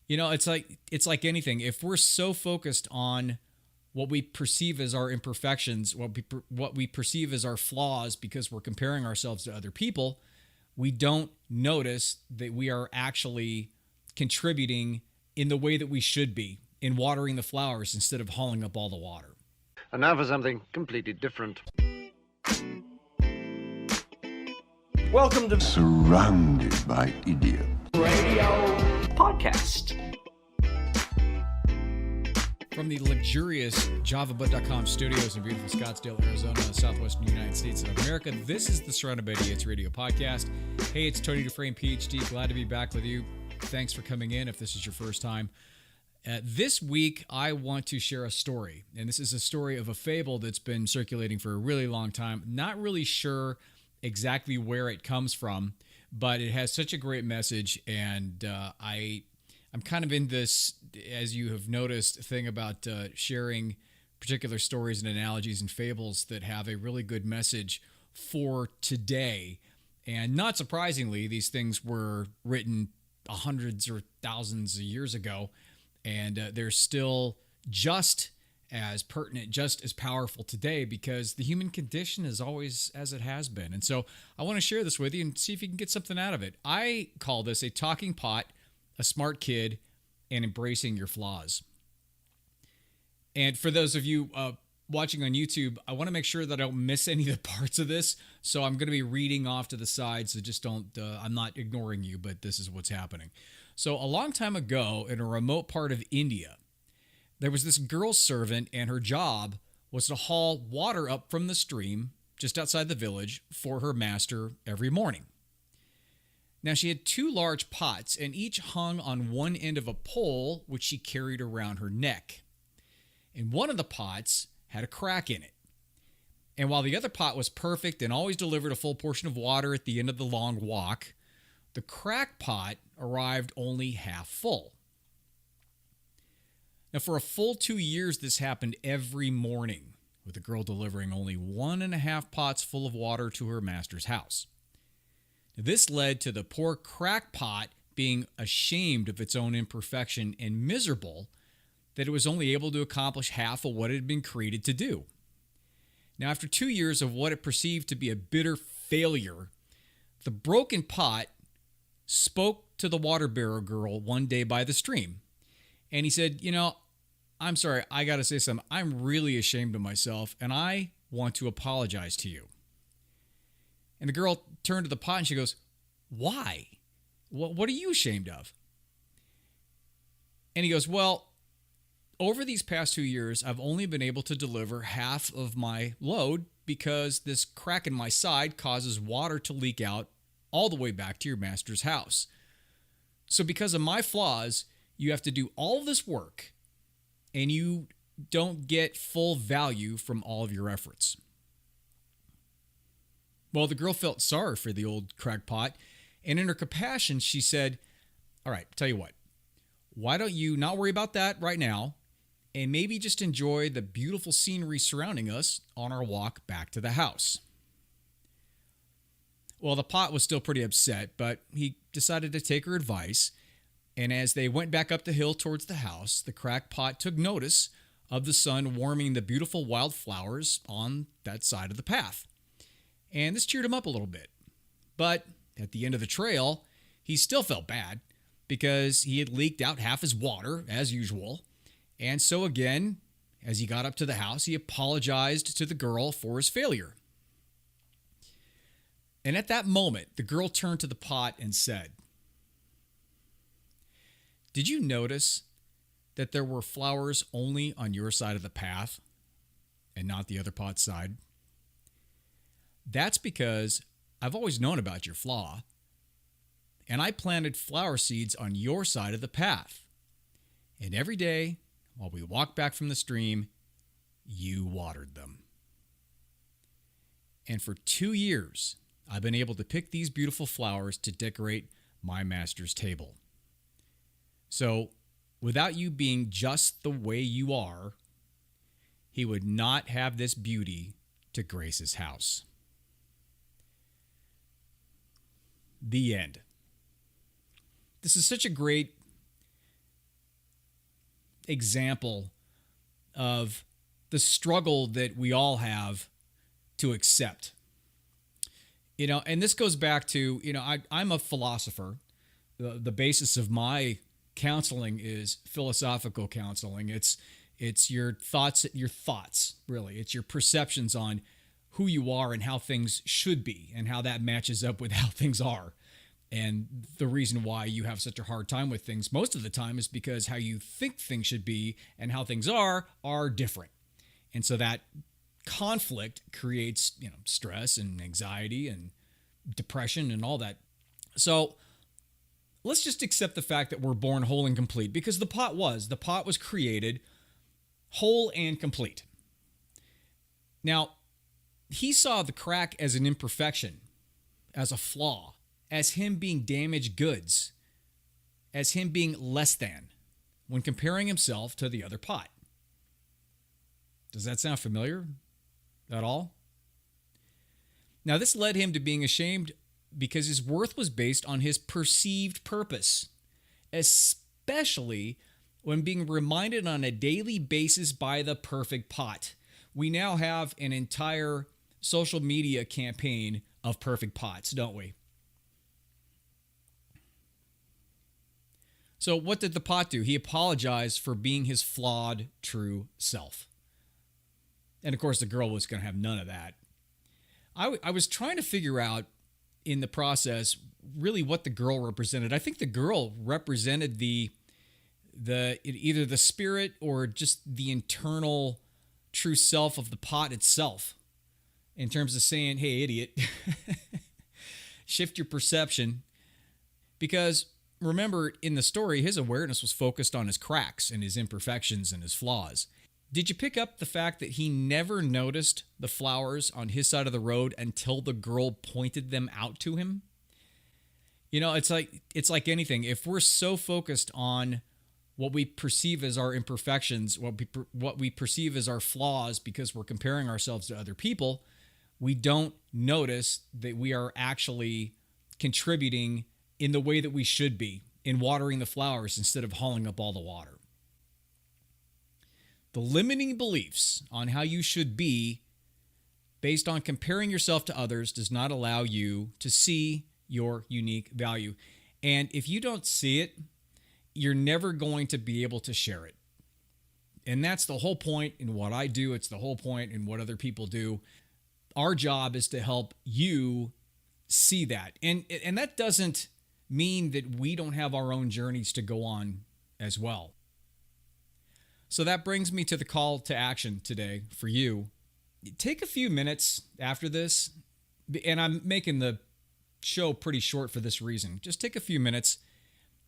It's like anything. If we're so focused on what we perceive as our imperfections, what we perceive as our flaws because we're comparing ourselves to other people, we don't notice that we are actually contributing in the way that we should be in watering the flowers instead of hauling up all the water. And now for something completely different. Welcome to Surrounded by idiots. Radio Podcast. From the luxurious JavaBud.com studios in beautiful Scottsdale, Arizona, southwestern United States of America, this is the Surrounded by Idiots Radio Podcast. Hey, it's Tony Dufresne, PhD. Glad to be back with you. Thanks for coming in if this is your first time. This week, I want to share a story, and this is a story of a fable that's been circulating for a really long time. Not really sure exactly where it comes from, but it has such a great message, and I'm kind of in this, as you have noticed, thing about sharing particular stories and analogies and fables that have a really good message for today. And not surprisingly, these things were written hundreds or thousands of years ago, and they're still just as pertinent, just as powerful today, because the human condition is always as it has been. And so I want to share this with you and see if you can get something out of it. I call this a talking pot, a smart kid, and embracing your flaws. And for those of you watching on YouTube, I want to make sure that I don't miss any of the parts of this. So I'm going to be reading off to the side. So just don't, I'm not ignoring you, but this is what's happening. So a long time ago in a remote part of India, there was this girl servant, and her job was to haul water up from the stream just outside the village for her master every morning. Now, she had two large pots, and each hung on one end of a pole, which she carried around her neck. And one of the pots had a crack in it. And while the other pot was perfect and always delivered a full portion of water at the end of the long walk, the crack pot arrived only half full. Now, for a full 2 years, this happened every morning, with the girl delivering only 1.5 pots full of water to her master's house. This led to the poor crackpot being ashamed of its own imperfection and miserable that it was only able to accomplish half of what it had been created to do. Now, after 2 years of what it perceived to be a bitter failure, the broken pot spoke to the water bearer girl one day by the stream. And he said, I'm sorry, I got to say something. I'm really ashamed of myself, and I want to apologize to you. And the girl turned to the pot and she goes, why? What are you ashamed of? And he goes, well, over these past 2 years, I've only been able to deliver half of my load because this crack in my side causes water to leak out all the way back to your master's house. So because of my flaws, you have to do all this work, and you don't get full value from all of your efforts. Well, the girl felt sorry for the old crackpot, and in her compassion, she said, all right, tell you what, why don't you not worry about that right now, and maybe just enjoy the beautiful scenery surrounding us on our walk back to the house. Well, the pot was still pretty upset, but he decided to take her advice, and as they went back up the hill towards the house, the crackpot took notice of the sun warming the beautiful wildflowers on that side of the path. And this cheered him up a little bit. But at the end of the trail, he still felt bad because he had leaked out half his water, as usual. And so again, as he got up to the house, he apologized to the girl for his failure. And at that moment, the girl turned to the pot and said, did you notice that there were flowers only on your side of the path and not the other pot's side? That's because I've always known about your flaw, and I planted flower seeds on your side of the path. And every day, while we walked back from the stream, you watered them. And for 2 years, I've been able to pick these beautiful flowers to decorate my master's table. So, without you being just the way you are, he would not have this beauty to grace his house. The end. This is such a great example of the struggle that we all have to accept. And this goes back to, I'm a philosopher. The basis of my counseling is philosophical counseling. It's your thoughts, really. It's your perceptions on who you are and how things should be and how that matches up with how things are. And the reason why you have such a hard time with things most of the time is because how you think things should be and how things are different. And so that conflict creates, stress and anxiety and depression and all that. So let's just accept the fact that we're born whole and complete, because the pot was created whole and complete. Now, he saw the crack as an imperfection, as a flaw, as him being damaged goods, as him being less than when comparing himself to the other pot. Does that sound familiar at all? Now, this led him to being ashamed because his worth was based on his perceived purpose, especially when being reminded on a daily basis by the perfect pot. We now have an entire social media campaign of perfect pots, don't we? So what did the pot do? He apologized for being his flawed true self. And of course, the girl was going to have none of that. I was trying to figure out in the process really what the girl represented. I think the girl represented the either the spirit or just the internal true self of the pot itself, in terms of saying, hey, idiot, shift your perception. Because remember, in the story, his awareness was focused on his cracks and his imperfections and his flaws. Did you pick up the fact that he never noticed the flowers on his side of the road until the girl pointed them out to him? It's like anything. If we're so focused on what we perceive as our imperfections, what we perceive as our flaws because we're comparing ourselves to other people, we don't notice that we are actually contributing in the way that we should be, in watering the flowers instead of hauling up all the water. The limiting beliefs on how you should be based on comparing yourself to others does not allow you to see your unique value. And if you don't see it, you're never going to be able to share it. And that's the whole point in what I do. It's the whole point in what other people do. Our job is to help you see that. And that doesn't mean that we don't have our own journeys to go on as well. So that brings me to the call to action today for you. Take a few minutes after this, and I'm making the show pretty short for this reason. Just take a few minutes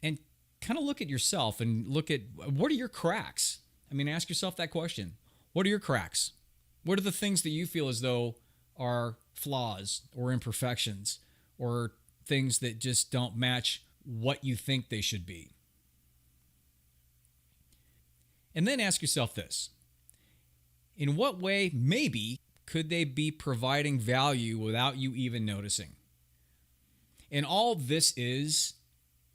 and kind of look at yourself and look at what are your cracks? Ask yourself that question. What are your cracks? What are the things that you feel as though are flaws or imperfections or things that just don't match what you think they should be? And then ask yourself this. In what way, maybe, could they be providing value without you even noticing? And all this is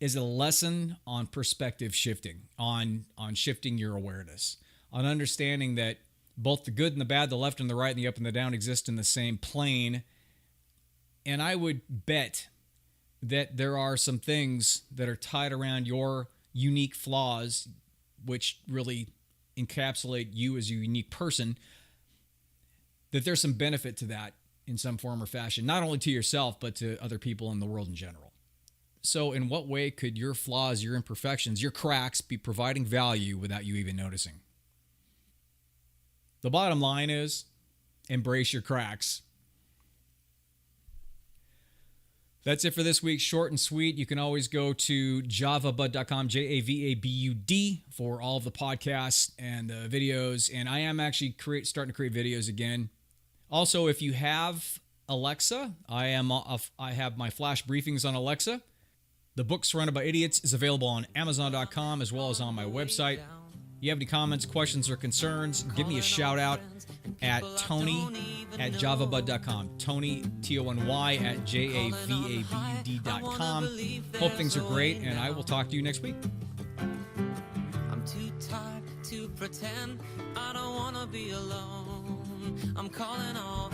a lesson on perspective shifting, on shifting your awareness, on understanding that both the good and the bad, the left and the right, and the up and the down exist in the same plane. And I would bet that there are some things that are tied around your unique flaws, which really encapsulate you as a unique person, that there's some benefit to that in some form or fashion, not only to yourself, but to other people in the world in general. So in what way could your flaws, your imperfections, your cracks be providing value without you even noticing? The bottom line is, embrace your cracks. That's it for this week. Short and sweet. You can always go to javabud.com, JAVABUD, for all of the podcasts and the videos. And I am actually starting to create videos again. Also, if you have Alexa, I have my flash briefings on Alexa. The book Surrounded by Idiots is available on Amazon.com as well as on my website. If you have any comments, questions, or concerns, give me a shout out at Tony@javabud.com. Tony, Tony, at JAVABUD.com. Hope things are great, and I will talk to you next week. I'm too tired pretend I don't wanna be alone. I'm calling all